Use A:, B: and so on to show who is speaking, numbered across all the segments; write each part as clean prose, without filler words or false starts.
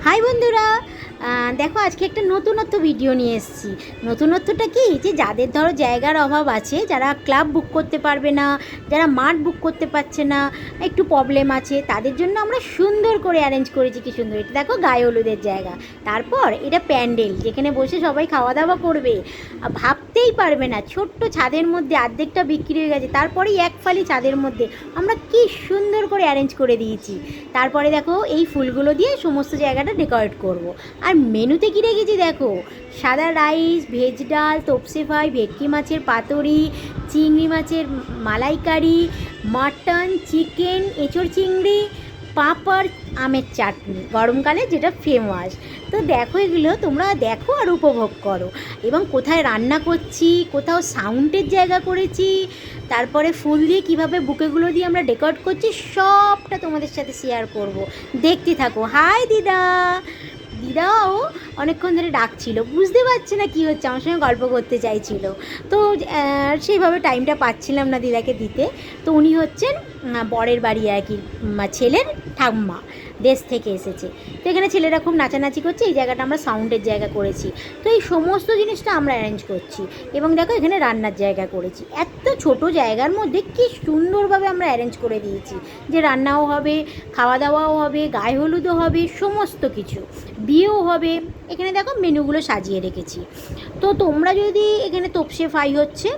A: High বন্ধুরা, দেখো আজকে একটা নতুনত্ব ভিডিও নিয়ে এসেছি। নতুনত্বটা কি, যে যাদের ধরো জায়গার অভাব আছে, যারা ক্লাব বুক করতে পারবে না, যারা মাঠ বুক করতে পারছে না, একটু প্রবলেম আছে, তাদের জন্য আমরা সুন্দর করে অ্যারেঞ্জ করেছি। কি সুন্দর! এটা দেখো গায়ে হলুদের জায়গা, তারপর এটা প্যান্ডেল যেখানে বসে সবাই খাওয়া দাওয়া করবে। ভাবতেই পারবে না, ছোট্ট ছাদের মধ্যে অর্ধেকটা বিক্রি হয়ে গেছে, তারপরেই এক ফালি ছাদের মধ্যে আমরা কি সুন্দর করে অ্যারেঞ্জ করে দিয়েছি। তারপরে দেখো এই ফুলগুলো দিয়ে সমস্ত জায়গাটা ডেকোরেট করব। আর মেনুতে কী রেখেছি দেখো, সাদা রাইস, ভেজ ডাল, তপসে ফ্রাই, ভেটকি মাছের পাতুরি, চিংড়ি মাছের মালাইকারি, মাটন, চিকেন, এঁচোড় চিংড়ি, পাঁপড়, আমের চাটনি, গরমকালে যেটা ফেমাস। তো দেখো, এগুলো তোমরা দেখো আর উপভোগ করো। এবং কোথায় রান্না করছি, কোথাও সাউন্ডের জায়গা করেছি, তারপরে ফুল দিয়ে কীভাবে বুকেগুলো দিয়ে আমরা ডেকোরেট করছি, সবটা তোমাদের সাথে শেয়ার করব। দেখতে থাকো। হাই দিদা! দিদাও অনেকক্ষণ ধরে ডাকছিল, বুঝতে পারছে না কী হচ্ছে, আমার সঙ্গে গল্প করতে চাইছিল। তো সেইভাবে টাইমটা পাচ্ছিলাম না দিদাকে দিতে। তো উনি হচ্ছেন বরের বাড়ি আর কি, ছেলের ঠাম্মা, দেশ থেকে এসেছে। তো এখানে ছেলেরা খুব নাচানাচি করছে, এই জায়গাটা আমরা সাউন্ডের জায়গা করেছি। তো এই সমস্ত জিনিসটা আমরা অ্যারেঞ্জ করছি। এবং দেখো এখানে রান্নার জায়গা করেছি। এত ছোট জায়গার মধ্যে কি সুন্দরভাবে আমরা অ্যারেঞ্জ করে দিয়েছি, যে রান্নাও হবে, খাওয়া দাওয়াও হবে, গায়ে হলুদও হবে, সমস্ত কিছু, বিয়েও হবে। এখানে দেখো মেনুগুলো সাজিয়ে রেখেছি। তো তোমরা যদি, এখানে তপসে ফ্রাই হচ্ছে।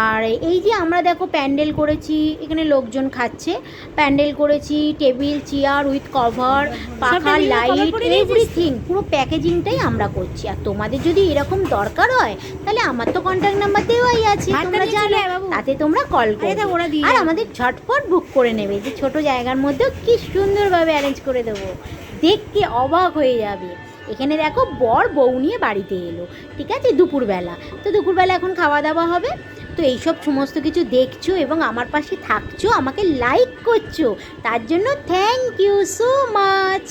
A: আর এই যে আমরা দেখো প্যান্ডেল করেছি, এখানে লোকজন খাচ্ছে, প্যান্ডেল করেছি, টেবিল চেয়ার উইথ কভার, পাখা, লাইট, এভরিথিং, পুরো প্যাকেজিংটাই আমরা করছি। আর তোমাদের যদি এরকম দরকার হয়, তাহলে আমার তো কন্ট্যাক্ট নাম্বার দেওয়াই আছে, তোমরা জানো, তাতে তোমরা কল করো আর আমাদের ঝটপট বুক করে নেবে। যে ছোট জায়গার মধ্যেও কি সুন্দরভাবে অ্যারেঞ্জ করে দেবো, দেখতে অবাক হয়ে যাবে। এখানে দেখো বর বউ নিয়ে বাড়িতে এলো, ঠিক আছে, দুপুরবেলা। তো দুপুরবেলা এখন খাওয়া দাওয়া হবে। তো এইসব সমস্ত কিছু দেখছো এবং আমার পাশে থাকছো, আমাকে লাইক করছো, তার জন্য থ্যাংক ইউ সো মাচ।